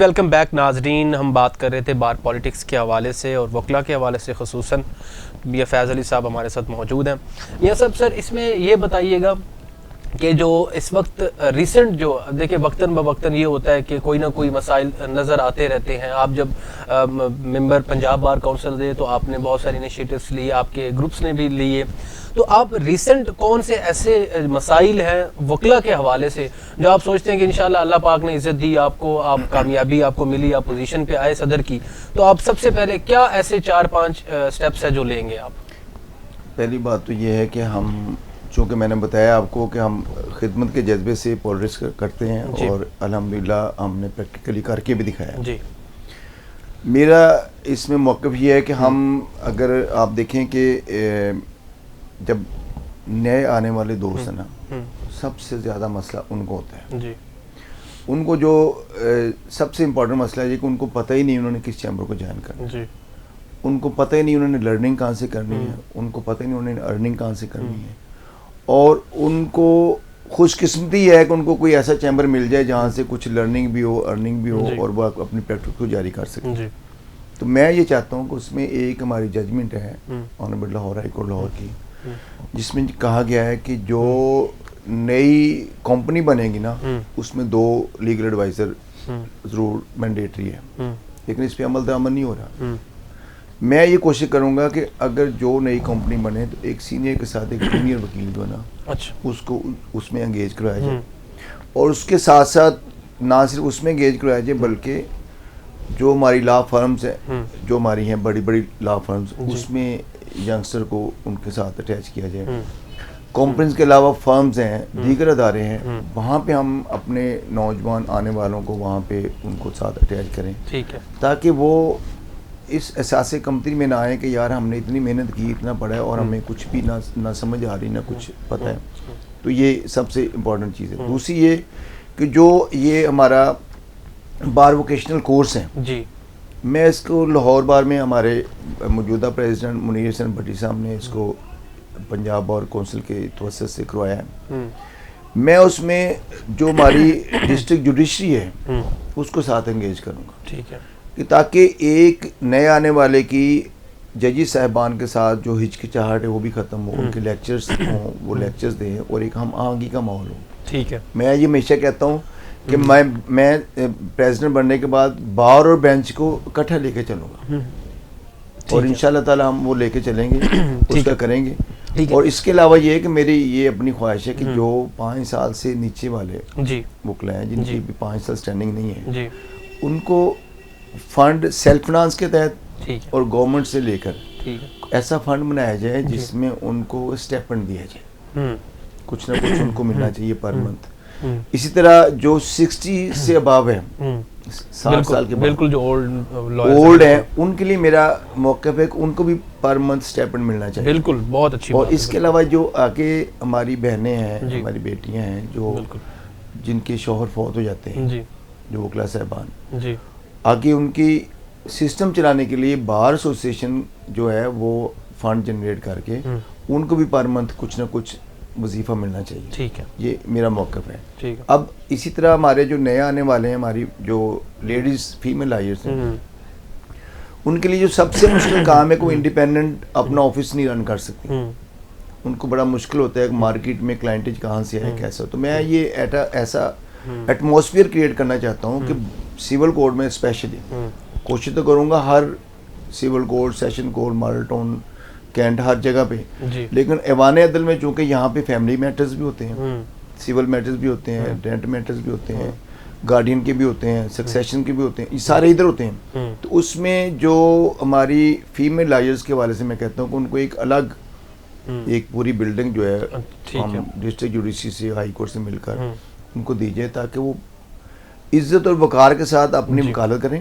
Welcome back ناظرین. ہم بات کر رہے تھے بار پالیٹکس کے حوالے سے اور وکلا کے حوالے سے, خصوصاً میاں فیض علی صاحب ہمارے ساتھ موجود ہیں. میاں صاحب, سر اس میں یہ بتائیے گا کہ جو اس وقت ریسنٹ جو دیکھیں وقتاً بوقتاً یہ ہوتا ہے کہ کوئی نہ کوئی مسائل نظر آتے رہتے ہیں. آپ جب ممبر پنجاب بار کونسل تھے تو آپ نے بہت ساری انیشیٹوز لیے, آپ کے گروپس نے بھی لیے. تو آپ ریسنٹ کون سے ایسے مسائل ہیں وکلا کے حوالے سے جو آپ سوچتے ہیں کہ انشاءاللہ اللہ پاک نے عزت دی آپ کو, آپ کامیابی آپ کو ملی, آپ پوزیشن پہ آئے صدر کی, تو آپ سب سے پہلے کیا ایسے 4-5 سٹیپس ہیں جو لیں گے آپ؟ پہلی بات تو یہ ہے کہ ہم, چونکہ میں نے بتایا آپ کو کہ ہم خدمت کے جذبے سے پالیٹکس کرتے ہیں اور الحمدللہ ہم نے پریکٹیکلی کر کے بھی دکھایا. جی, میرا اس میں موقف یہ ہے کہ ہم اگر آپ دیکھیں کہ جب نئے آنے والے دوست ہیں نا, سب سے زیادہ مسئلہ ان کو ہوتا ہے. جی, ان کو جو سب سے امپورٹنٹ مسئلہ ہے کہ ان کو پتہ ہی نہیں انہوں نے کس چیمبر کو جوائن کرنا. جی, ان کو پتہ ہی نہیں انہوں نے لرننگ کہاں سے کرنی ہے, ان کو پتہ ہی نہیں انہوں نے ارننگ کہاں سے کرنی ہے, اور ان کو خوش قسمتی ہے کہ ان کو کوئی ایسا چیمبر مل جائے جہاں سے کچھ لرننگ بھی ہو, ارننگ بھی ہو, اور وہ اپنی پریکٹس کو جاری کر سکیں. تو میں یہ چاہتا ہوں کہ اس میں ایک ہماری ججمنٹ ہے honourable Lahore high court Lahore کی, جس میں کہا گیا ہے کہ جو نئی کمپنی بنے گی نا اس میں 2 لیگل ایڈوائزر ضرور مینڈیٹری ہے, لیکن اس پہ عمل درآمد نہیں ہو رہا. میں یہ کوشش کروں گا کہ اگر جو نئی کمپنی بنے تو ایک سینئر کے ساتھ ایک جونیئر وکیل جو ہے نا اس کو اس میں انگیج کروایا جائے, اور اس کے ساتھ ساتھ نہ صرف اس میں انگیج کروایا جائے بلکہ جو ہماری لا فرمز ہیں, جو ہماری ہیں بڑی بڑی لا فرمز, اس میں ینگسٹر کو ان کے ساتھ اٹیچ کیا جائے. کمپنیز کے علاوہ فرمز ہیں, دیگر ادارے ہیں, وہاں پہ ہم اپنے نوجوان آنے والوں کو وہاں پہ ان کو ساتھ اٹیچ کریں, تاکہ وہ اس احساس کمتری میں نہ آئے کہ یار ہم نے اتنی محنت کی, اتنا پڑھا ہے اور ہمیں کچھ بھی نہ سمجھ آ رہی, نہ کچھ پتہ ہے. تو یہ سب سے امپورٹنٹ چیز ہے. دوسری یہ کہ جو یہ ہمارا بار ووکیشنل کورس ہیں, جی, میں اس کو لاہور بار میں ہمارے موجودہ پریزیڈنٹ منیر حسین بھٹی صاحب نے اس کو پنجاب بار کونسل کے توسط سے کروایا ہے. میں اس میں جو ہماری ڈسٹرکٹ جوڈیشری ہے اس کو ساتھ انگیج کروں گا, ٹھیک ہے, کہ تاکہ ایک نئے آنے والے کی ججی صاحبان کے ساتھ جو ہچکچاہٹ ہے وہ بھی ختم ہو, ان کے لیکچرز ہوں وہ لیکچرز دیں, اور ایک ہم آہنگی کا ماحول ہو. ٹھیک ہے. میں یہ ہمیشہ کہتا ہوں کہ میں پریزیڈنٹ بننے کے بعد بار اور بینچ کو اکٹھا لے کے چلوں گا, اور انشاءاللہ تعالی ہم وہ لے کے چلیں گے, اس کا کریں گے. اور اس کے علاوہ یہ ہے کہ میری یہ اپنی خواہش ہے کہ جو 5 سال سے نیچے والے وکلا ہیں جن کی بھی 5 سال سٹینڈنگ نہیں ہے, ان کو فنڈ سیلف فنانس کے تحت اور گورنمنٹ سے لے کر ایسا فنڈ بنایا جائے جس میں ان کو اسٹیپنڈ دیا جائے, کچھ نہ کچھ ان کو ملنا چاہیے پر منتھ. اسی طرح جو 60 سے اباو ہے, 60 سال کے بالکل جو اولڈ ہیں, ان کے لیے میرا موقف ہے کہ ان کو بھی پر منتھ اسٹیپنڈ ملنا چاہیے. بالکل, بہت اچھی. اور اس کے علاوہ جو آگے ہماری بہنیں ہیں, ہماری بیٹیاں ہیں جو جن کے شوہر فوت ہو جاتے ہیں, جو وکلا صاحبان, آگے ان کی سسٹم چلانے کے لیے بار ایسوسیشن جو ہے وہ فنڈ جنریٹ کر کے ان کو بھی پر منتھ کچھ نہ کچھ وظیفہ ملنا چاہیے. ٹھیک ہے, یہ میرا موقف ہے. اب اسی طرح ہمارے جو نئے آنے والے ہیں, ہماری جو لیڈیز فیمیل لائرز ہیں, ان کے لیے جو سب سے مشکل کام ہے کہ وہ انڈیپینڈنٹ اپنا آفس نہیں رن کر سکتی. ان کو بڑا مشکل ہوتا ہے کہ مارکیٹ میں کلائنٹیج کہاں سے ہے, کیسا. تو میں یہ ایسا ایٹماسفیئر کریٹ کرنا چاہتا ہوں کہ سول کوڈ میں اسپیشلی کوشش تو کروں گا ہر civil court, session court, Model Town, Cantt, ہر جگہ پہ, لیکن ایوان عدل میں چونکہ یہاں پہ فیملی میٹرز بھی ہوتے ہیں, سول میٹرز بھی ہوتے ہیں, رینٹ میٹرز بھی ہوتے ہیں, گارڈین کے بھی ہوتے ہیں, سکسیشن کے بھی ہوتے ہیں, یہ سارے ادھر ہوتے ہیں. تو اس میں جو ہماری فیمیل لائرز کے حوالے سے میں کہتا ہوں کہ ان کو ایک الگ ایک پوری بلڈنگ جو ہے ہم ڈسٹرکٹ جوڈیشری سے, ہائی کورٹ سے مل کر ان کو دی جائے, تاکہ وہ عزت اور وقار کے ساتھ اپنی وکالت کریں,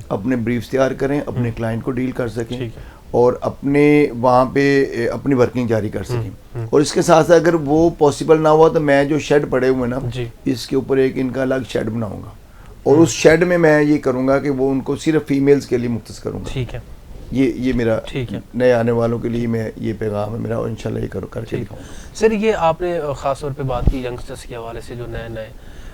اپنے بریفز تیار کریں, اپنے کلائنٹ کو ڈیل کر سکیں, اور اپنے وہاں پہ اپنی ورکنگ جاری کر سکیں. اور اس کے ساتھ ساتھ اگر وہ پاسبل نہ ہوا تو میں جو شیڈ پڑے ہوئے نا, اس کے اوپر ایک ان کا الگ شیڈ بناؤں گا, اور اس شیڈ میں یہ کروں گا کہ وہ ان کو صرف فیمیلز کے لیے مختص کروں گا. ٹھیک ہے, یہ میرا نئے آنے والوں کے لیے میں یہ پیغام ہے میرا, اور انشاءاللہ یہ کر کے دکھاؤں گا. سر یہ آپ نے خاص طور پہ بات کی ینگسٹرس کے حوالے سے جو نئے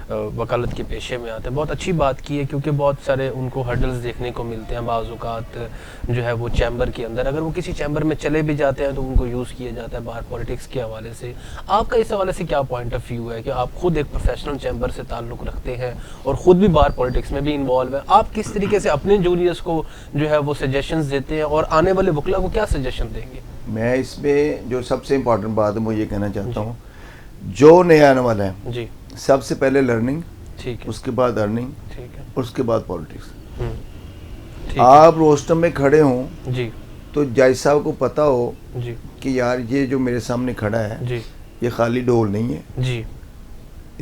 وکالت کے پیشے میں آتے ہیں. بہت اچھی بات کی ہے کیونکہ بہت سارے ان کو ہرڈلز دیکھنے کو ملتے ہیں. بعض اوقات جو ہے وہ چیمبر کے اندر اگر وہ کسی چیمبر میں چلے بھی جاتے ہیں تو ان کو یوز کیا جاتا ہے باہر پولیٹکس کے حوالے سے. آپ کا اس حوالے سے کیا پوائنٹ آف ویو ہے کہ آپ خود ایک پروفیشنل چیمبر سے تعلق رکھتے ہیں اور خود بھی باہر پولیٹکس میں بھی انوالو ہے, آپ کس طریقے سے اپنے جونیئرس کو جو ہے وہ سجیشنز دیتے ہیں اور آنے والے وکلا کو کیا سجیشن دیں گے؟ میں اس میں جو سب سے امپورٹنٹ بات ہے وہ یہ کہنا چاہتا ہوں, جو نیا آنے والا ہے جی سب سے پہلے لرننگ, ٹھیک ہے, اس کے بعد ارننگ, ٹھیک ہے, اس کے بعد پالیٹکس. ٹھیک ہے, آپ روسٹر میں کھڑے ہوں جی تو جج صاحب کو پتہ ہو جی کہ یار یہ جو میرے سامنے کھڑا ہے جی یہ خالی ڈول نہیں ہے, جی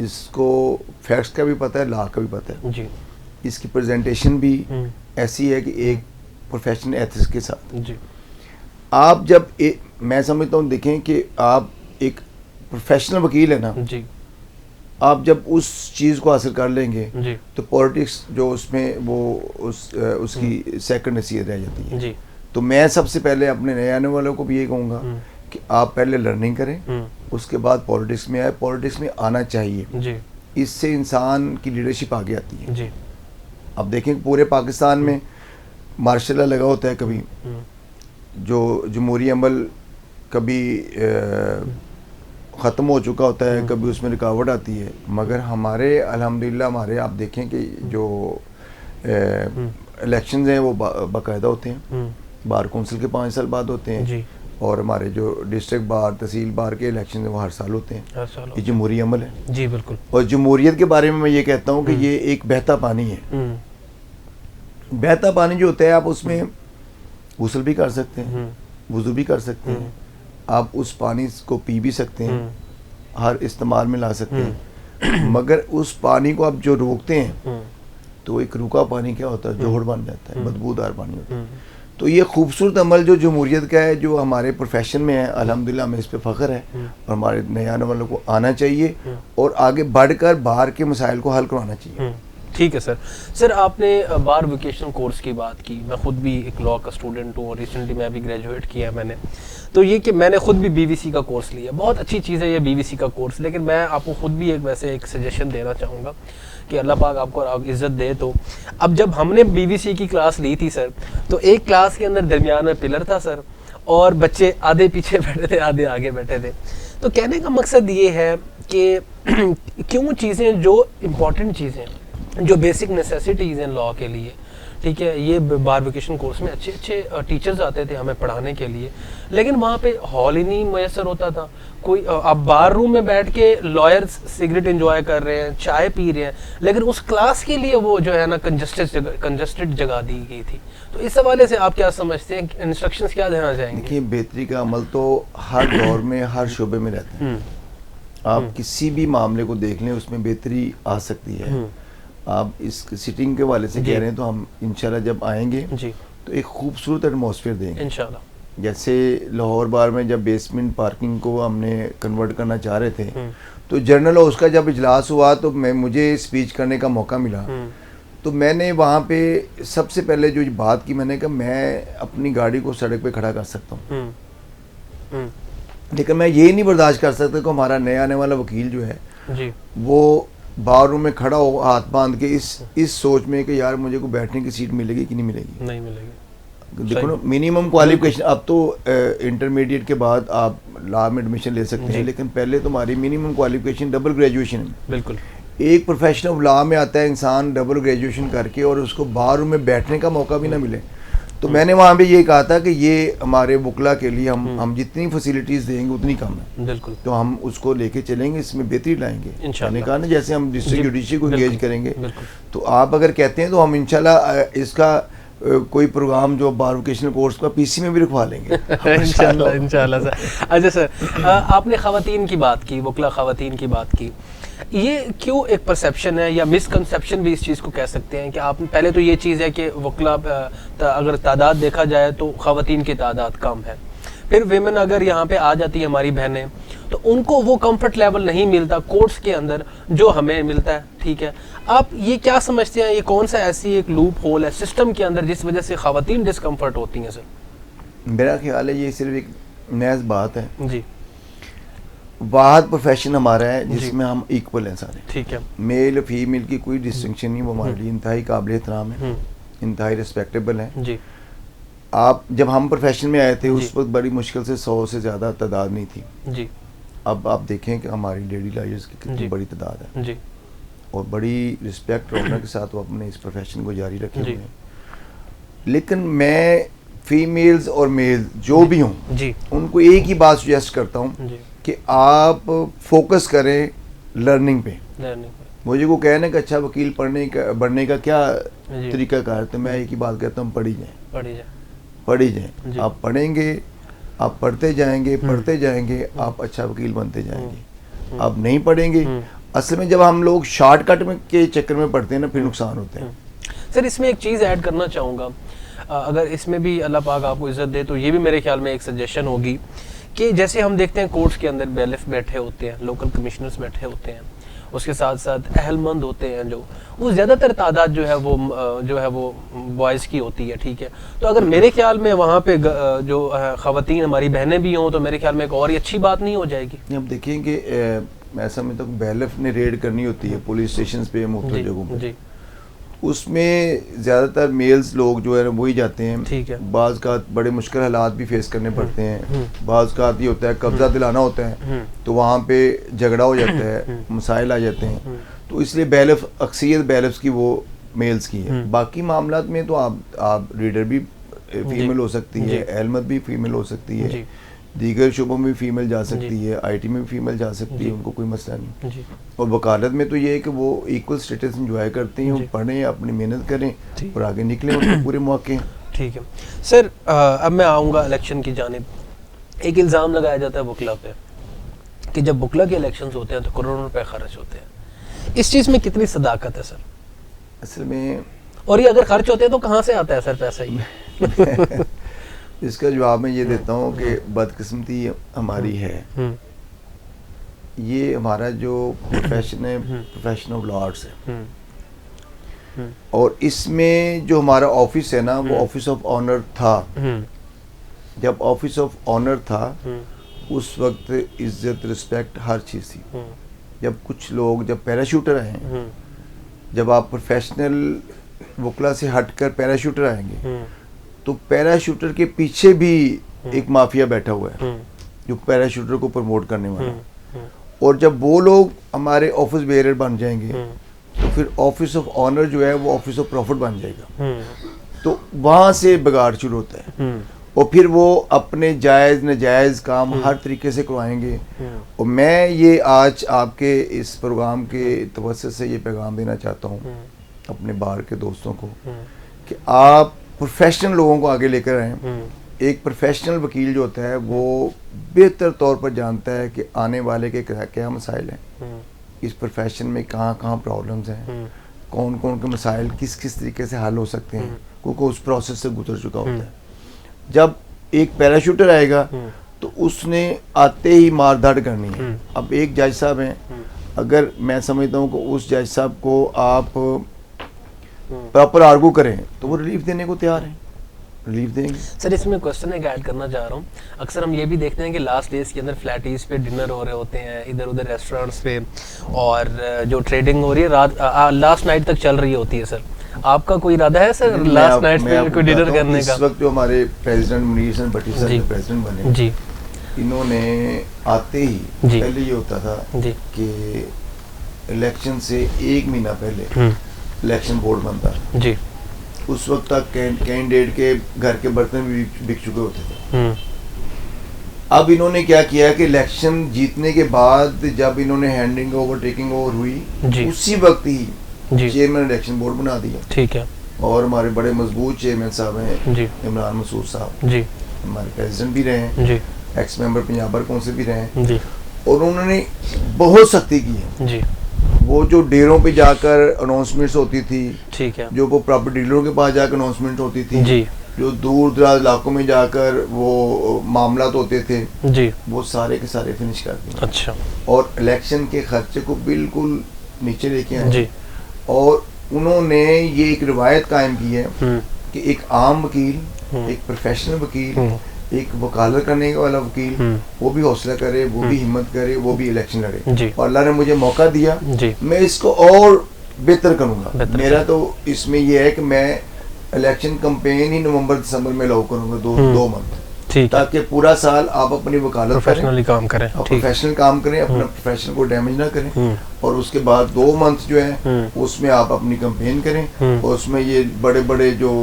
اس کو فیکٹس کا بھی پتہ ہے, لا کا بھی پتہ ہے, جی اس کی پریزنٹیشن بھی ایسی ہے کہ ایک پروفیشنل ایتھکس کے ساتھ. جی آپ جب میں سمجھتا ہوں دیکھیں کہ آپ ایک پروفیشنل وکیل ہے نا, جی آپ جب اس چیز کو حاصل کر لیں گے جی تو پولیٹکس جو اس میں وہ اس کی سیکنڈ حیثیت رہ جاتی ہے. جی تو میں سب سے پہلے اپنے نئے آنے والوں کو بھی یہ کہوں گا کہ آپ پہلے لرننگ کریں, اس کے بعد پولیٹکس میں آئے. پولیٹکس میں آنا چاہیے, جی اس سے انسان کی لیڈرشپ آگے آتی ہے. جی اب دیکھیں پورے پاکستان میں مارشل لا لگا ہوتا ہے, کبھی جو جمہوری عمل کبھی ختم ہو چکا ہوتا ہے, کبھی اس میں رکاوٹ آتی ہے, مگر ہمارے الحمدللہ ہمارے آپ دیکھیں کہ جو الیکشنز ہیں وہ باقاعدہ ہوتے ہیں, بار کونسل کے 5 سال بعد ہوتے ہیں, اور ہمارے جو ڈسٹرکٹ بار تحصیل بار کے الیکشن ہیں وہ ہر سال ہوتے ہیں. یہ جمہوری عمل ہے. جی بالکل. اور جمہوریت کے بارے میں یہ کہتا ہوں کہ یہ ایک بہتا پانی ہے. بہتا پانی جو ہوتا ہے آپ اس میں غسل بھی کر سکتے ہیں, وضو بھی کر سکتے ہیں, آپ اس پانی کو پی بھی سکتے ہیں, ہر استعمال میں لا سکتے ہیں, مگر اس پانی کو آپ جو روکتے ہیں تو ایک روکا پانی کیا ہوتا ہے, جوہر بن جاتا ہے, بدبودار پانی ہوتا ہے. تو یہ خوبصورت عمل جو جمہوریت کا ہے, جو ہمارے پروفیشن میں ہے, الحمدللہ ہمیں اس پہ فخر ہے, اور ہمارے نئے آنے والوں کو آنا چاہیے اور آگے بڑھ کر باہر کے مسائل کو حل کروانا چاہیے. ٹھیک ہے سر. سر آپ نے بار ووکیشنل کورس کی بات کی, میں خود بھی ایک لاء کا اسٹوڈنٹ ہوں اور ریسنٹلی میں بھی گریجویٹ کیا ہے میں نے, تو یہ کہ میں نے خود بھی بی وی سی کا کورس لیا, بہت اچھی چیز ہے یہ بی وی سی کا کورس, لیکن میں آپ کو خود بھی ایک سجیشن دینا چاہوں گا کہ اللہ پاک آپ کو عزت دے. تو اب جب ہم نے بی وی سی کی کلاس لی تھی سر, تو ایک کلاس کے اندر درمیان میں پلر تھا سر, اور بچے آدھے پیچھے بیٹھے تھے آدھے آگے بیٹھے تھے. تو کہنے کا مقصد یہ ہے کہ کیوں چیزیں جو امپورٹنٹ چیزیں جو بیسک نیسیسٹیز ہیں لاء کے لیے, ٹھیک ہے, یہ بار ووکیشن کورس میں اچھے اچھے ٹیچرز آتے تھے ہمیں پڑھانے کے لیے, لیکن وہاں پہ ہال ہی نہیں میسر ہوتا تھا. کوئی آپ بار روم میں بیٹھ کے لائرز سگریٹ انجوائے کر رہے ہیں, چائے پی رہے ہیں, لیکن اس کلاس کے لیے وہ جو ہے نا کنجسٹڈ جگہ دی گئی تھی. تو اس حوالے سے آپ کیا سمجھتے ہیں, انسٹرکشنز کیا دینا چاہیں گے؟ دیکھیے بہتری کا عمل تو ہر دور میں ہر شعبے میں رہتا ہے. آپ کسی بھی معاملے کو دیکھ لیں اس میں بہتری آ سکتی ہے. آپ اس سٹنگ کے والے سے کہہ رہے ہیں تو ہم انشاءاللہ جب آئیں گے تو ایک خوبصورت ایٹماسفیئر دیں گے انشاءاللہ. جیسے لاہور بار میں جب بیسمنٹ پارکنگ کو ہم نے کنورٹ کرنا چاہ رہے تھے تو جنرل ہاؤس کا جب اجلاس ہوا تو مجھے اسپیچ کرنے کا موقع ملا, تو میں نے وہاں پہ سب سے پہلے جو بات کی, میں نے کہا میں اپنی گاڑی کو سڑک پہ کھڑا کر سکتا ہوں, لیکن میں یہ نہیں برداشت کر سکتا کہ ہمارا نیا آنے والا وکیل جو ہے وہ بار روم میں کھڑا ہو ہاتھ باندھ کے اس سوچ میں کہ یار مجھے کو بیٹھنے کی سیٹ ملے گی کہ نہیں ملے گی. نہیں ملے گی. دیکھو نا منیمم کوالیفیکیشن, اب تو انٹرمیڈیٹ کے بعد آپ لاء میں ایڈمیشن لے سکتے ہیں, لیکن پہلے تمہاری منیمم کوالیفیکیشن ڈبل گریجویشن ہے. بالکل. ایک پروفیشن آف لاء میں آتا ہے انسان ڈبل گریجویشن کر کے اور اس کو بار روم میں بیٹھنے کا موقع بھی نہ ملے. تو میں نے وہاں پہ یہ کہا تھا کہ یہ ہمارے وکلا کے لیے ہم جتنی فیسلٹیز دیں گے اتنی کم ہے. بالکل. تو ہم اس کو لے کے چلیں گے, اس میں بہتری لائیں گے. میں نے کہا نا جیسے ہم ڈسٹرکٹ جوڈیشری کو انگیج کریں گے, تو آپ اگر کہتے ہیں تو ہم انشاءاللہ اس کا کوئی پروگرام جو بار ووکیشنل کورس کا پی سی میں بھی رکھوا لیں گے انشاءاللہ سر. اچھا سر, آپ نے خواتین کی بات کی, وکلا خواتین کی بات کی, یہ کیوں ایک پرسیپشن ہے یا مس کنسیپشن بھی اس چیز کو کہہ سکتے ہیں کہ آپ پہلے تو یہ چیز ہے کہ وکلا اگر تعداد دیکھا جائے تو خواتین کی تعداد کم ہے, پھر ویمن اگر یہاں پہ آ جاتی ہے ہماری بہنیں تو ان کو وہ کمفرٹ لیول نہیں ملتا کورٹس کے اندر جو ہمیں ملتا ہے. ٹھیک ہے, آپ یہ کیا سمجھتے ہیں, یہ کون سا ایسی ایک لوپ ہول ہے سسٹم کے اندر جس وجہ سے خواتین ڈسکمفرٹ ہوتی ہیں؟ سر, میرا خیال ہے یہ صرف ایک محض بات ہے. جی, واحد پروفیشن ہمارا ہے جس میں ہم ایکول ہیں سارے. ٹھیک ہے. میل فیمیل کی کوئی ڈسٹنکشن نہیں, وہ ہمارے لیے انتہائی قابل احترام ہے, انتہائی ریسپیکٹیبل ہیں. جی. آپ جب ہم پروفیشن میں آئے تھے اس وقت بڑی مشکل سے 100 سے زیادہ تعداد نہیں تھی. جی. اب آپ دیکھیں کہ ہماری لیڈی لائرز کی کتنی بڑی تعداد ہے. جی. اور بڑی رسپیکٹ رونق کے ساتھ وہ اپنے اس پروفیشن کو جاری رکھے ہوئے ہیں. لیکن میں فیمیلز اور میل جو بھی ہوں ان کو ایک ہی بات سجیسٹ کرتا ہوں کہ آپ فوکس کریں لرننگ پہ. مجھے کو کہنا کہ اچھا وکیل بننے کا کیا طریقہ کار ہے, تو میں ایک ہی بات کہتا ہوں, پڑھی جائیں. آپ پڑھیں گے, آپ پڑھتے جائیں گے, آپ اچھا وکیل بنتے جائیں گے. آپ نہیں پڑھیں گے, اصل میں جب ہم لوگ شارٹ کٹ کے چکر میں پڑھتے ہیں نا, پھر نقصان ہوتے ہیں. سر اس میں ایک چیز ایڈ کرنا چاہوں گا, اگر اس میں بھی اللہ پاک آپ کو عزت دے تو یہ بھی میرے خیال میں ایک سجیشن ہوگی کہ جیسے ہم دیکھتے ہیں کورٹس کے اندر بیلف بیٹھے ہوتے ہیں, لوکل کمشنرز بیٹھے ہوتے ہیں, اس کے ساتھ ساتھ اہل مند ہوتے ہیں, جو وہ زیادہ تر تعداد جو ہے وہ بوائز کی ہوتی ہے. ٹھیک ہے. تو اگر میرے خیال میں وہاں پہ جو خواتین ہماری بہنیں بھی ہوں تو میرے خیال میں ایک اور ہی اچھی بات نہیں ہو جائے گی. ہم دیکھیں کہ میں سمجھتا ہوں بیلف نے ریڈ کرنی ہوتی ہے پولیس اسٹیشنز پہ, مختلف جگہوں پہ, اس میں زیادہ تر میلز لوگ جو ہے وہی جاتے ہیں. بعض کا بڑے مشکل حالات بھی فیس کرنے پڑتے ہیں, بعض کا یہ ہوتا ہے قبضہ دلانا ہوتا ہے تو وہاں پہ جھگڑا ہو جاتا ہے, مسائل آ جاتے ہیں. تو اس لیے بیلف اکثریت بیلفس کی وہ میلز کی ہے. باقی معاملات میں تو آپ ریڈر بھی فیمیل ہو سکتی ہے, علمت بھی فیمیل ہو سکتی ہے, دیگر شعبوں میں فیمیل جا سکتی ہے, آئی ٹی میں بھی فیمیل جا سکتی ہے, ان کو کوئی مسئلہ نہیں. اور وکالت میں تو یہ ہے کہ وہ ایکول سٹیٹس انجوائے کرتے ہیں, پڑھیں, اپنی محنت کریں اور آگے نکلیں, ان کو پورے موقع ہیں. ٹھیک ہے سر, اب میں آؤں گا الیکشن کی جانب. ایک الزام لگایا جاتا ہے وکلا پہ کہ جب وکلا کے الیکشنز ہوتے ہیں تو کروڑوں روپے خرچ ہوتے ہیں. اس چیز میں کتنی صداقت ہے سر؟ اصل میں اور یہ اگر خرچ ہوتے ہیں تو کہاں سے آتا ہے سر پیسہ؟ ہی اس کا جواب میں یہ دیتا ہوں کہ بدقسمتی ہماری ہے. یہ ہمارا جو پروفیشن ہے, پروفیشن آف لا آرٹس ہے, اور اس میں جو ہمارا آفس ہے نا وہ آفس آف آنر تھا. جب آفس آف آنر تھا اس وقت عزت, رسپیکٹ, ہر چیز تھی. جب کچھ لوگ جب پیراشوٹر آئے, جب آپ پروفیشنل وکلا سے ہٹ کر پیراشوٹر آئیں گے تو پیراشوٹر کے پیچھے بھی ایک مافیا بیٹھا ہوا ہے جو پیراشوٹر کو پروموٹ کرنے والا. اور جب وہ لوگ ہمارے آفس بیئرر بن جائیں گے تو پھر آفس آف آنر جو ہے وہ آفس آف پروفٹ بن جائے گا. تو وہاں سے بگاڑ شروع ہوتا ہے, اور پھر وہ اپنے جائز ناجائز کام ہر طریقے سے کروائیں گے. اور میں یہ آج آپ کے اس پروگرام کے توسط سے یہ پیغام دینا چاہتا ہوں اپنے بار کے دوستوں کو کہ آپ پروفیشنل لوگوں کو آگے لے کر آئیں. ایک پروفیشنل وکیل جو ہوتا ہے وہ بہتر طور پر جانتا ہے کہ آنے والے کے کیا مسائل ہیں, اس پروفیشن میں کہاں کہاں پرابلمز ہیں, کون کون کے مسائل کس کس طریقے سے حل ہو سکتے ہیں, کیونکہ اس پروسیس سے گزر چکا ہوتا ہے. جب ایک پیراشوٹر آئے گا تو اس نے آتے ہی مار دھاڑ کرنی ہے. اب ایک جج صاحب ہیں, اگر میں سمجھتا ہوں کہ اس جج صاحب کو آپ پراپر آرگو کریں تو وہ ریلیف دینے کو تیار ہیں, ریلیف دیں گے. سر اس میں کوشچن ایک ایڈ کرنا چاہ رہا ہوں. اکثر ہم یہ بھی دیکھتے ہیں کہ لاسٹ ڈیز کے اندر فلیٹیز پہ ڈنر ہو رہے ہوتے ہیں, ادھر ادھر ریسٹورینٹس پہ, اور جو ٹریڈنگ ہو رہی ہے رات لاسٹ نائٹ تک چل رہی ہوتی ہے. سر آپ کا کوئی ارادہ ہے سر لاسٹ نائٹ پہ کوئی ڈنر کرنے کا؟ اس وقت جو ہمارے پریزیڈنٹ منیر حسن بھٹی صاحب جو پریزیڈنٹ بنے, انہوں نے آتے ہی پہلے یہ ہوتا تھا کہ الیکشن سے 1 مہینہ پہلے الیکشن بورڈ بنتا ہے. اس وقت تک کینڈیڈیٹ کے گھر کے برتن بھی بک چکے ہوتے تھے. اب انہوں نے کیا کیا کہ الیکشن جیتنے کے بعد جب انہوں نے ہینڈنگ اوور ٹیکنگ اوور ہوئی اسی وقت ہی چیئرمین الیکشن بورڈ بنا دیا. ٹھیک ہے. اور ہمارے بڑے مضبوط چیئرمین صاحب ہیں عمران مسعود صاحب, ہمارے پریزیڈنٹ بھی رہے ہیں, ایکس ممبر پنجاب بار کونسل بھی رہے ہیں, اور انہوں نے بہت سختی کی ہے. وہ جو ڈیروں پہ جا کر اناؤنسمنٹس ہوتی تھی, جو وہ پراپرٹی ڈیلروں کے پاس جا کر اناؤنسمنٹ ہوتی تھی, جو دور دراز علاقوں میں جا کر وہ معاملات ہوتے تھے, وہ سارے کے سارے فنش کر دیے. اچھا. اور الیکشن کے خرچے کو بالکل نیچے لے کے آئے. اور انہوں نے یہ ایک روایت قائم کی ہے کہ ایک عام وکیل, ایک پروفیشنل وکیل, ایک وکالت کرنے والا وکیل وہ بھی حوصلہ کرے, وہ بھی ہمت کرے, وہ بھی الیکشن لڑے, اور اللہ نے مجھے موقع دیا, میں اس کو اور بہتر کروں گا. میرا تو اس میں یہ ہے کہ میں الیکشن کمپین ہی نومبر دسمبر میں لاگو کروں گا, 2 منتھ, تاکہ پورا سال آپ اپنی وکالت کام کریں, پروفیشنل کام کریں, اپنا پروفیشن کو ڈیمیج نہ کریں, اور اس کے بعد 2 منتھ جو ہے اس میں آپ اپنی کمپین کریں, اور اس میں یہ بڑے بڑے جو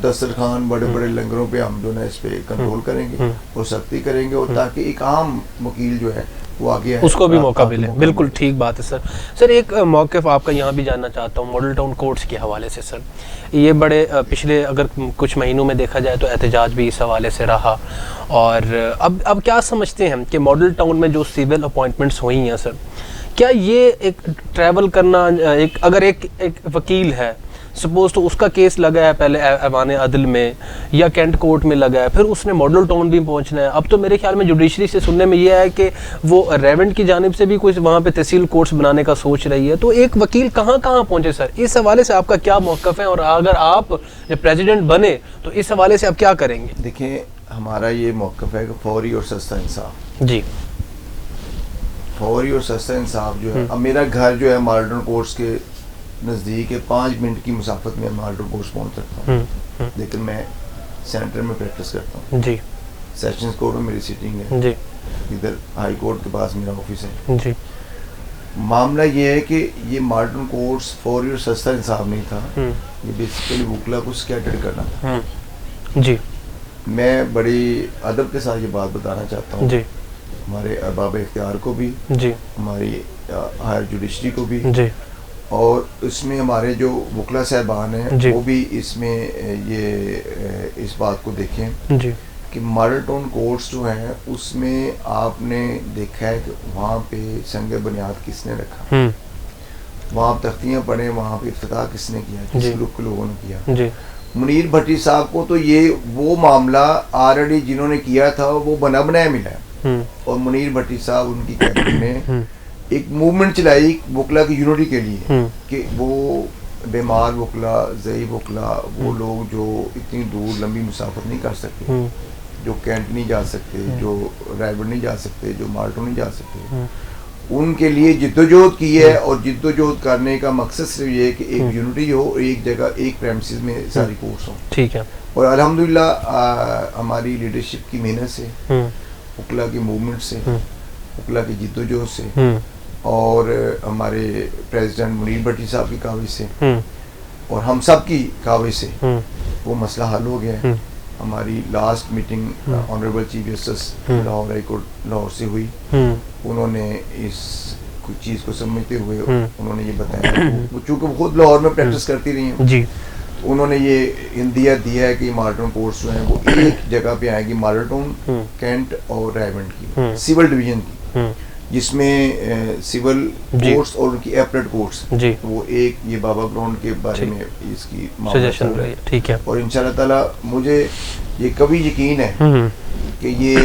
دسترخوان, بڑے بڑے لنگروں پہ ہم جو ہے اس پہ کنٹرول کریں گے اور سختی کریں گے, اور تاکہ ایک عام وکیل جو ہے وہ آگے اس کو بھی موقع ملے. بالکل ٹھیک بات ہے سر. سر ایک موقف آپ کا یہاں بھی جاننا چاہتا ہوں ماڈل ٹاؤن کورٹس کے حوالے سے. سر یہ بڑے پچھلے اگر کچھ مہینوں میں دیکھا جائے تو احتجاج بھی اس حوالے سے رہا, اور اب کیا سمجھتے ہیں کہ ماڈل ٹاؤن میں جو سول اپوائنٹمنٹس ہوئی ہیں سر, کیا یہ ایک ٹریول کرنا, اگر ایک وکیل ہے سپوز تو اس کا کیس لگا ہے پہلے ایوان عدل میں یا کینٹ کورٹ میں لگا ہے, پھر اس نے ماڈل ٹاؤن بھی پہنچنا ہے, اب تو میرے خیال میں جوڈیشری سے سننے میں یہ ہے کہ وہ ریونٹ کی جانب سے بھی کچھ وہاں پہ تحصیل کورٹس بنانے کا سوچ رہی ہے, تو ایک وکیل کہاں پہنچے سر؟ اس حوالے سے آپ کا کیا موقف ہے, اور اگر آپ جب پریزیڈنٹ بنے تو اس حوالے سے آپ کیا کریں گے؟ دیکھیں ہمارا یہ موقف ہے کہ فوری اور سستا انصاف. جی, فوری اور سستا انصاف جو ہے. اب میرا گھر جو ہے ماڈل ٹاؤن کورٹس کے نزدیک ہے, 5 منٹ کی مسافت میں ماڈل ٹاؤن کورٹس پہنچ سکتا ہوں, لیکن میں سینٹر میں پریکٹس کرتا ہوں. جی, سیشنز کورٹ میں میری سیٹنگ ہے. جی, ادھر ہائی کورٹ کے پاس میرا آفس ہے. جی, معاملہ یہ ہے کہ یہ ماڈل ٹاؤن کورٹس فوری اور سستا انصاف نہیں تھا, یہ بیسیکلی وکلا کو اسکیٹر کرنا تھا. جی, میں بڑی ادب کے ساتھ یہ بات بتانا چاہتا ہوں. جی, ہمارے ارباب اختیار کو بھی, جی, ہماری ہائر جوڈیشری کو بھی, جی, اور اس میں ہمارے جو وکلا صاحبان ہیں جی, وہ بھی اس میں یہ اس بات کو دیکھیں جی, کہ ماڈل ٹاؤن کورٹس جو ہیں اس میں آپ نے دیکھا ہے کہ وہاں پہ سنگ بنیاد کس نے رکھا, وہاں تختیاں پڑے, وہاں پہ افتتاح کس نے کیا, کس گروپ کے لوگوں نے کیا. جی, منیر بھٹی صاحب کو تو یہ وہ معاملہ آلریڈی جنہوں نے کیا تھا وہ بنا بنایا ملا ہے, اور منیر بھٹی صاحب ان کی کیبنٹ نے ایک موومنٹ چلائی وکلا کی یونٹی کے لیے, کہ وہ بیمار وکلا, ضعیف وکلا, وہ لوگ جو اتنی دور لمبی مسافت نہیں کر سکتے, جو کینٹ نہیں جا سکتے, جو رائبر نہیں جا سکتے, جو مالٹو نہیں جا سکتے, ان کے لیے جدوجہد کی ہے. اور جدوجہد کرنے کا مقصد صرف یہ ہے کہ ایک یونٹی ہو, ایک جگہ ایک پریمسز میں ساری کورس ہوں. ٹھیک ہے. اور الحمدللہ ہماری لیڈرشپ کی محنت سے, وکلا کی موومنٹ سے, وکلا کی جدوجہد سے, اور ہمارے پریزیڈنٹ منیر بھٹی صاحب کی کاوش سے, اور ہم سب کی کاوش سے وہ مسئلہ حل ہو گیا ہے. ہماری last meeting honourable chief justice Lahore high court Lahore سے ہوئی. انہوں نے اس چیز کو سمجھتے ہوئے انہوں نے یہ بتایا, چونکہ وہ خود لاہور میں پریکٹس کرتی رہی ہیں, جی, انہوں نے یہ ہدیت دیا ہے کہ ماڈل ٹاؤن کورٹس جو ہیں وہ ایک جگہ پہ آئیں گی, ماڈل ٹاؤن, کینٹ اور ریونٹ کی سول ڈویژن کی, جس میں سول کورٹس اور ان کی ایپریٹ کورٹس, وہ ایک یہ بابا گراؤنڈ کے بارے میں اس کی سجیشن رہی. ٹھیک ہے. اور انشاءاللہ تعالیٰ مجھے یہ کبھی یقین ہے کہ یہ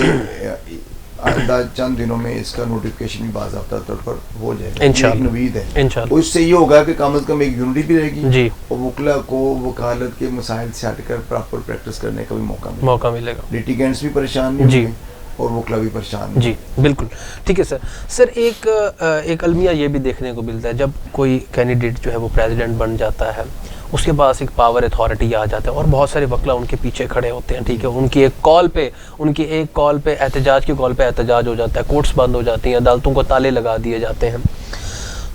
آئندہ چند دنوں میں اس کا نوٹیفکیشن بھی باضابطہ طور پر ہو جائے گا. ایک امید ہے, اور اس سے یہ ہوگا کہ کم از کم ایک یونٹی بھی رہے گی, اور وکلا کو وکالت کے مسائل سے ہٹ کر پراپر پریکٹس کرنے کا بھی موقع ملے گا. لیٹیگینٹس بھی پریشان نہیں ہوں گے اور وکلا بھی پریشان. جی بالکل ٹھیک ہے سر. سر ایک المیہ یہ بھی دیکھنے کو ملتا ہے جب کوئی کینڈیڈیٹ جو ہے وہ پریزیڈنٹ بن جاتا ہے, اس کے پاس ایک پاور اتھارٹی آ جاتا ہے, اور بہت سارے وکلا ان کے پیچھے کھڑے ہوتے ہیں. ٹھیک ہے, ان کی ایک کال پہ احتجاج کی کال پہ احتجاج ہو جاتا ہے, کورٹس بند ہو جاتی ہیں, عدالتوں کو تالے لگا دیے جاتے ہیں.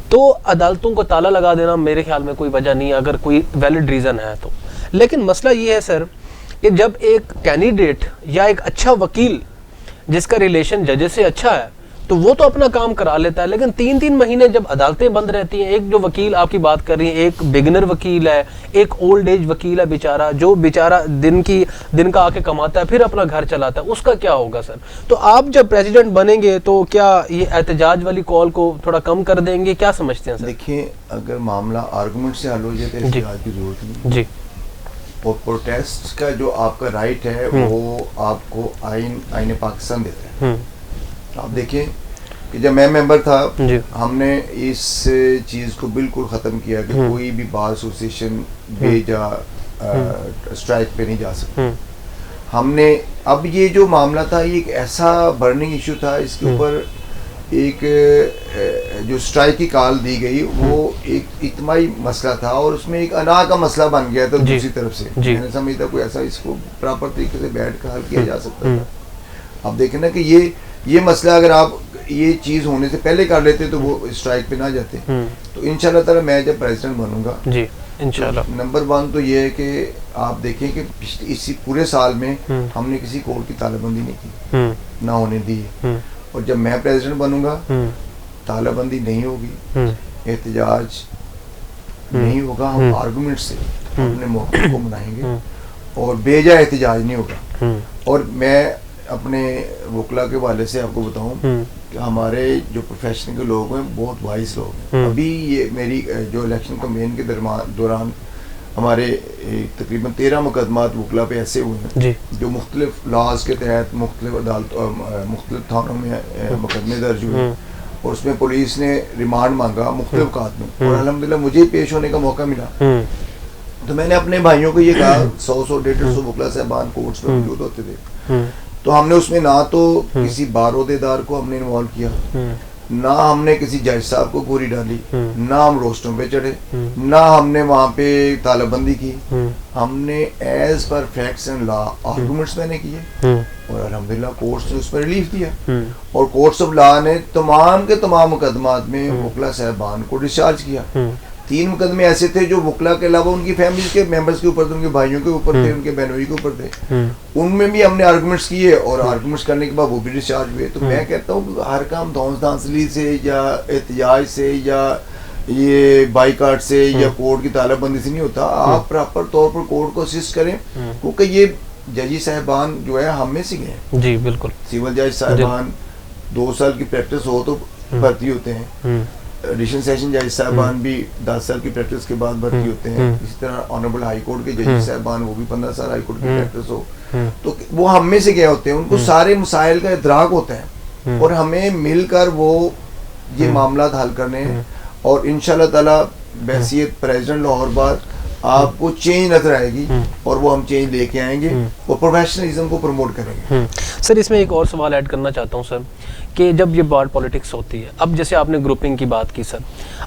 تو عدالتوں کو تالا لگا دینا میرے خیال میں کوئی وجہ نہیں ہے اگر کوئی ویلڈ ریزن ہے تو. لیکن مسئلہ یہ ہے سر کہ جب ایک کینڈیڈیٹ یا ایک اچھا وکیل جس کا ریلیشن ججز سے اچھا ہے تو وہ تو اپنا کام کرا لیتا ہے, لیکن 3 مہینے جب عدالتیں بند رہتی ہیں, ایک جو وکیل آپ کی بات کر رہی ہیں, ایک بگنر وکیل ہے, ایک اولڈ ایج وکیل ہے بیچارہ, جو بیچارہ دن کا آ کے کماتا ہے پھر اپنا گھر چلاتا ہے, اس کا کیا ہوگا سر؟ تو آپ جب پریزیڈنٹ بنیں گے تو کیا یہ احتجاج والی کال کو تھوڑا کم کر دیں گے, کیا سمجھتے ہیں سر؟ دیکھیں اگر معاملہ آرگومنٹ سے حل ہو جائے تو احتجاج کی ضرورت نہیں. جی, اور پروٹیسٹ کا جو آپ کا رائٹ ہے وہ آپ کو آئین پاکستان دیتا ہے. آپ دیکھیں کہ جب میں ممبر تھا ہم نے اس چیز کو بالکل ختم کیا کہ کوئی بھی بار ایسوسیشن بے جا اسٹرائک پہ نہیں جا سکتا. ہم نے اب یہ جو معاملہ تھا یہ ایک ایسا برننگ ایشو تھا, اس کے اوپر ایک جو اسٹرائک کی کال دی گئی وہ ایک اجتماعی مسئلہ تھا, اور اس میں ایک انا کا مسئلہ بن گیا تھا دوسری طرف سے. میں نے سمجھتا کوئی ایسا اس کو پراپر طریقے سے بیٹھ کر حل کیا جا سکتا تھا. اب دیکھیں نا کہ یہ مسئلہ اگر آپ یہ چیز ہونے سے پہلے کر لیتے تو وہ اسٹرائک پہ نہ جاتے. تو انشاءاللہ تعالی میں جب پریزیڈنٹ بنوں گا انشاءاللہ, نمبر 1 تو یہ ہے کہ آپ دیکھیں کہ اسی پورے سال میں ہم نے کسی کورٹ کی تالہ بندی نہیں کی, نہ ہونے دی. اور جب میں پریزیڈنٹ بنوں گا تالہ بندی نہیں ہوگی, احتجاج نہیں ہوگا, ہم آرگومنٹ سے اپنے موقع کو منائیں گے اور بے جا احتجاج نہیں ہوگا. اور میں اپنے وکلا کے والے سے آپ کو بتاؤں کہ ہمارے جو پروفیشن کے لوگ ہیں بہت وائس لوگ ہیں. ابھی یہ میری جو الیکشن کمپین کے دوران ہمارے تقریباً 13 مقدمات وکلا پہ ایسے ہوئے ہیں جو مختلف لاز کے تحت مختلف عدالتوں مختلف تھانوں میں مقدمے درج ہوئے, اور اس میں پولیس نے ریمانڈ مانگا مختلف اوقات میں, اور الحمدللہ مجھے پیش ہونے کا موقع ملا. تو میں نے اپنے بھائیوں کو یہ کہا, 100-150 وکلا صاحبان کورٹس میں موجود ہوتے تھے, تو ہم نے اس میں نہ تو کسی بار عہدیدار کو ہم نے انوالو کیا, نہ ہم نے کسی جج صاحب کو گولی ڈالی, نہ ہم روسٹوں پہ چڑھے, نہ ہم نے وہاں پہ تالہ بندی کی. ہم نے as per facts and law arguments میں نے کیے, اور الحمدللہ کورٹس نے اس پر ریلیف دیا, اور کورٹس آف لا نے تمام کے تمام مقدمات میں وکلا صاحبان کو ڈسچارج کیا. 3 مقدمے ایسے تھے جو وکلا کے علاوہ ان کی فیملیز کے ممبرز کے اوپر تھے, ان کے بھائیوں کے اوپر تھے, ان کے بہنوئی کے اوپر تھے, ان میں بھی ہم نے آرگومنٹس کیے, اور آرگومنٹس کرنے کے بعد وہ بھی ڈسچارج ہوئے. تو میں کہتا ہوں کہ ہر کام دھونس دھانسلی سے یا احتجاج سے یا یہ بائیکاٹ سے یا کورٹ کی تالہ بندی سے نہیں ہوتا. آپ پراپر طور پر کورٹ کو اسسٹ کریں, کیونکہ یہ ججی صاحبان جو ہے ہم میں سے گئے ہیں. جی بالکل, سول جج صاحبان 2 سال کی پریکٹس ہو تو بھرتی ہوتے ہیں, ایڈیشنل سیشن جج صاحبان بھی 10 سال کی پریکٹس کے بعد بھرتی ہوتے ہیں. اسی طرح آنریبل ہائی کورٹ کے جج صاحبان وہ بھی 15 سال ہائی کورٹ کی پریکٹس ہو, تو وہ ہم میں سے گئے ہوتے ہیں, ان کو سارے مسائل کا ادراک ہوتا ہے, اور ہمیں مل کر وہ یہ معاملات حل کرنے ہیں. اور انشاءاللہ تعالی بحیثیت پریزیڈنٹ لاہور بار آپ کو چینج نظر آئے گی, اور وہ ہم چینج لے کے آئیں گے, اور پروفیشنلزم کو پروموٹ کریں گے. سر اس میں ایک اور سوال ایڈ کرنا چاہتا ہوں سر, کہ جب یہ بار پولیٹکس ہوتی ہے, اب جیسے آپ نے گروپنگ کی بات کی سر,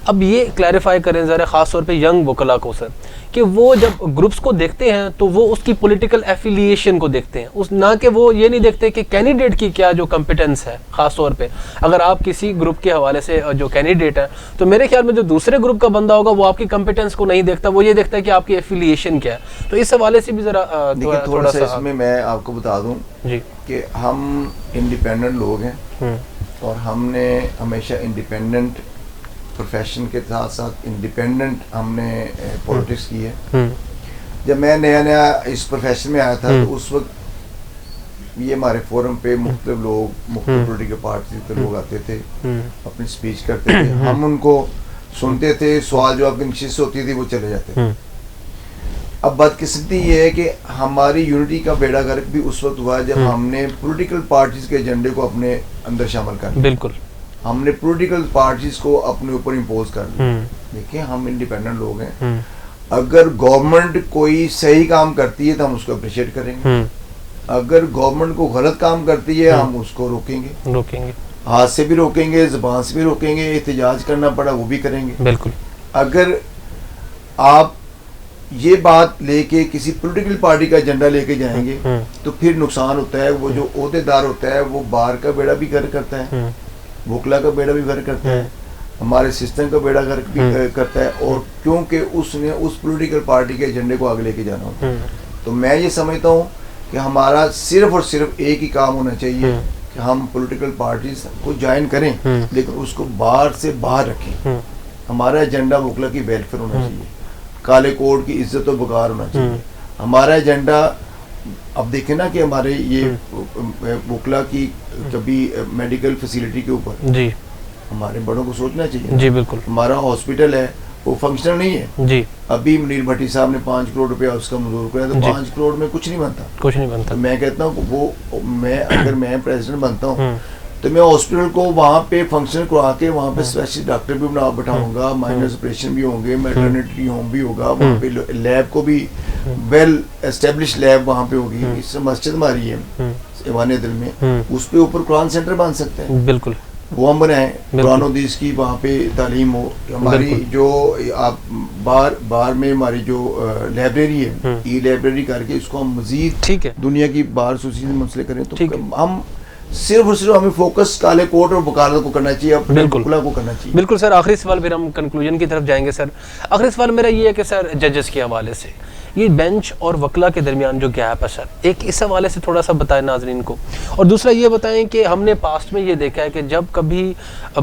اب یہ کلیریفائی کریں ذرا خاص طور پہ ینگ وکلا کو سر, کہ وہ جب گروپس کو دیکھتے ہیں تو وہ اس کی پولیٹیکل ایفیلیشن کو دیکھتے ہیں, نہ کہ وہ یہ نہیں دیکھتے کہ کینڈیڈیٹ کی کیا جو کمپیٹنس ہے. خاص طور پہ اگر آپ کسی گروپ کے حوالے سے جو کینڈیڈیٹ ہے, تو میرے خیال میں جو دوسرے گروپ کا بندہ ہوگا وہ آپ کی کمپیٹنس کو نہیں دیکھتا, وہ یہ دیکھتا ہے کہ آپ کی ایفیلیشن کیا ہے. تو اس حوالے سے بھی ذرا تھوڑا سا اس میں آپ کو بتا دوں کہ ہم انڈیپینڈنٹ لوگ ہیں, اور ہم نے ہمیشہ انڈیپینڈنٹ پروفیشن کے ساتھ ساتھ انڈیپینڈنٹ ہم نے پولیٹکس کی ہے. جب میں نیا اس پروفیشن میں آیا تھا تو اس وقت یہ ہمارے فورم پہ مختلف لوگ مختلف پولیٹیکل پارٹیز کے لوگ آتے تھے, اپنی اسپیچ کرتے تھے, ہم ان کو سنتے تھے, سوال جواب کی نشست ہوتی تھی, وہ چلے جاتے تھے. اب بدقسمتی یہ ہے کہ ہماری یونٹی کا بیڑا غرق بھی اس وقت ہوا جب ہم نے پولیٹیکل پارٹیز کے ایجنڈے کو اپنے اندر شامل کر لیا. بالکل, ہم نے پولیٹیکل پارٹیز کو اپنے اوپر امپوز کر لیا. دیکھیں ہم انڈیپینڈنٹ لوگ ہیں, اگر گورنمنٹ کوئی صحیح کام کرتی ہے تو ہم اس کو اپریشیٹ کریں گے, اگر گورنمنٹ کو غلط کام کرتی ہے ہم اس کو روکیں گے, ہاتھ سے بھی روکیں گے, زبان سے بھی روکیں گے, احتجاج کرنا پڑا وہ بھی کریں گے. بالکل, اگر آپ یہ بات لے کے کسی پولیٹیکل پارٹی کا ایجنڈا لے کے جائیں گے تو پھر نقصان ہوتا ہے. وہ جو عہدیدار ہوتا ہے وہ بار کا بیڑا بھی غرق کرتا ہے, وکلا کا بیڑا بھی غرق کرتا ہے, ہمارے سسٹم کا بیڑا غرق بھی کرتا ہے, اور کیونکہ اس نے اس پولیٹیکل پارٹی کے ایجنڈے کو آگے لے کے جانا ہوتا ہے. تو میں یہ سمجھتا ہوں کہ ہمارا صرف اور صرف ایک ہی کام ہونا چاہیے کہ ہم پولیٹیکل پارٹیز کو جوائن کریں, لیکن اس کو بار سے باہر رکھیں. ہمارا ایجنڈا وکلا کی ویلفیئر ہونا چاہیے, کالے کوڈ کی عزت و وقار ہونا چاہیے. ہمارا ایجنڈا, اب دیکھیں نا کہ ہمارے یہ وکلا کی کبھی میڈیکل فیسیلٹی کے اوپر ہمارے بڑوں کو سوچنا چاہیے. جی بالکل, ہمارا ہاسپٹل ہے وہ فنکشنل نہیں ہے. جی ابھی منیر بھٹی صاحب نے 5 کروڑ روپیہ اس کا منظور کیا, تو 5 کروڑ میں کچھ نہیں بنتا. میں کہتا ہوں وہ اگر میں پریزیڈنٹ بنتا ہوں تو میں ہاسپٹل کو وہاں پہ فنکشن کروا کے وہاں پہ اسپیشل ڈاکٹر بھی بٹھاؤں گا, مائنر آپریشن بھی ہوں گے, میٹرنیٹی ہوم بھی ہوگا, وہاں پہ لیب کو بھی ویل اسٹیبلش لیب وہاں پہ ہوگی. اس مسجد ہماری ہے ایوان دل میں, اس پہ اوپر قرآن سینٹر بن سکتے ہیں. بالکل وہ ہم بنائیں, قرآن و حدیث کی وہاں پہ تعلیم ہو. ہماری جو آپ باہر میں ہماری جو لائبریری ہے, ای لائبریری کر کے اس کو ہم مزید دنیا کی بار ایسوسی سے منسلک کریں, تو ہم صرف اور صرف ہمیں فوکس کالے کوٹ اور وکالت کو کرنا چاہیے, اپنے وکلا کو کرنا چاہیے. بالکل سر, آخری سوال پھر ہم کنکلوژن کی طرف جائیں گے. سر آخری سوال میرا یہ ہے کہ سر ججز کے حوالے سے یہ بینچ اور وکلا کے درمیان جو گیپ ہے سر, ایک اس حوالے سے تھوڑا سا بتائیں ناظرین کو. اور دوسرا یہ بتائیں کہ ہم نے پاسٹ میں یہ دیکھا ہے کہ جب کبھی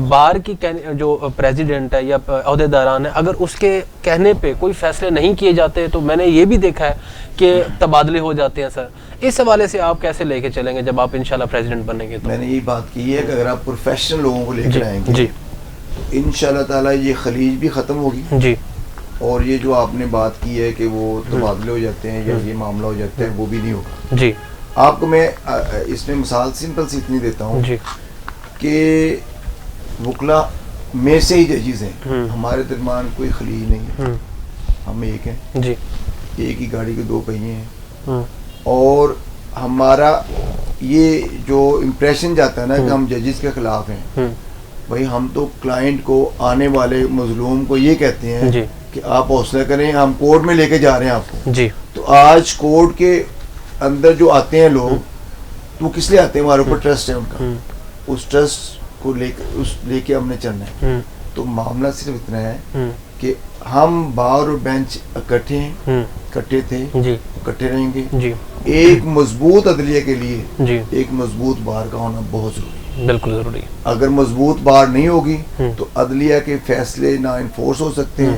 بار کی جو پریزیڈنٹ ہے یا عہدے داران ہے, اگر اس کے کہنے پہ کوئی فیصلے نہیں کیے جاتے تو میں نے یہ بھی دیکھا ہے کہ تبادلے ہو جاتے ہیں. سر اس حوالے سے آپ کیسے لے کے چلیں گے جب آپ انشاءاللہ پریزیڈنٹ بنیں گے؟ تو میں نے یہ بات کی ہے کہ اگر آپ پروفیشنل لوگوں کو لے کر آئیں گے تو انشاءاللہ تعالیٰ یہ خلیج بھی ختم ہوگی. جی. اور یہ جو آپ نے بات کی ہے کہ وہ تبادلے ہو جاتے ہیں یا یہ معاملہ ہو جاتا ہے, وہ بھی نہیں ہوگا. جی. آپ کو میں اس میں مثال سمپل سی اتنی دیتا ہوں کہ وکلا میں سے ہی ججز ہیں, ہمارے درمیان کوئی خلیج نہیں ہے, ہم ایک ہیں. جی. ایک ہی گاڑی کے دو پہیے ہیں. اور ہمارا یہ جو امپریشن جاتا ہے نا کہ ہم ججز کے خلاف ہیں, بھائی ہم تو کلائنٹ کو, آنے والے مظلوم کو یہ کہتے ہیں کہ آپ حوصلہ کریں, ہم کورٹ میں لے کے جا رہے ہیں آپ کو. جی. تو آج کورٹ کے اندر جو آتے ہیں لوگ, تو کس لیے آتے ہیں؟ ہمارے اوپر ٹرسٹ ہے ان کا, اس ٹرسٹ کو لے کے ہم نے چلنا ہے. تو معاملہ صرف اتنا ہے کہ ہم بار اور بینچ اکٹھے ہیں, اکٹھے تھے, اکٹھے رہیں گے. ایک مضبوط عدلیہ کے لیے ایک مضبوط بار کا ہونا بہت ضروری ہے. بالکل ضروری. اگر مضبوط بار نہیں ہوگی تو عدلیہ کے فیصلے نہ انفورس ہو سکتے ہیں,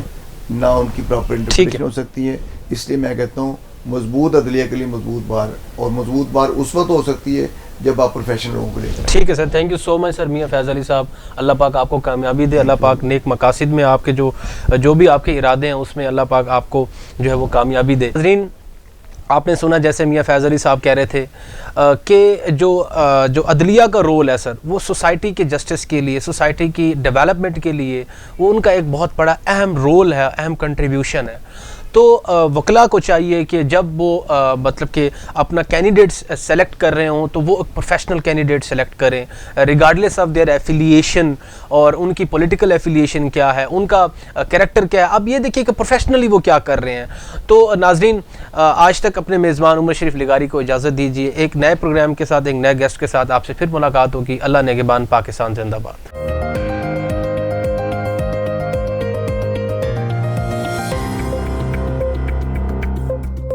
نہ ان کی پراپر انٹرپریٹیشن ہو سکتی ہے. اس لیے میں کہتا ہوں مضبوط عدلیہ کے لیے مضبوط بار, اور مضبوط بار اس وقت ہو سکتی ہے جب آپ پروفیشنل لوگوں کو لے کر. ٹھیک ہے سر, تھینک یو سو مچ سر میاں فیض علی صاحب. اللہ پاک آپ کو کامیابی دے, اللہ پاک نیک مقاصد میں آپ کے جو بھی آپ کے ارادے ہیں اس میں اللہ پاک آپ کو جو ہے وہ کامیابی دے. ناظرین آپ نے سنا جیسے میاں فیض علی صاحب کہہ رہے تھے کہ جو عدلیہ کا رول ہے سر, وہ سوسائٹی کے جسٹس کے لیے, سوسائٹی کی ڈیولپمنٹ کے لیے وہ ان کا ایک بہت بڑا اہم رول ہے, اہم کنٹریبیوشن ہے. تو وکلا کو چاہیے کہ جب وہ مطلب کہ اپنا کینڈیڈیٹس سلیکٹ کر رہے ہوں تو وہ ایک پروفیشنل کینڈیڈیٹ سلیکٹ کریں ریگارڈلیس آف دیئر ایفیلیشن, اور ان کی پولیٹیکل ایفیلیشن کیا ہے, ان کا کریکٹر کیا ہے. اب یہ دیکھیے کہ پروفیشنلی وہ کیا کر رہے ہیں. تو ناظرین آج تک اپنے میزبان عمر شریف لغاری کو اجازت دیجیے. ایک نئے پروگرام کے ساتھ, ایک نئے گیسٹ کے ساتھ آپ سے پھر ملاقات ہوگی. اللہ نگہبان. پاکستان زندہ باد.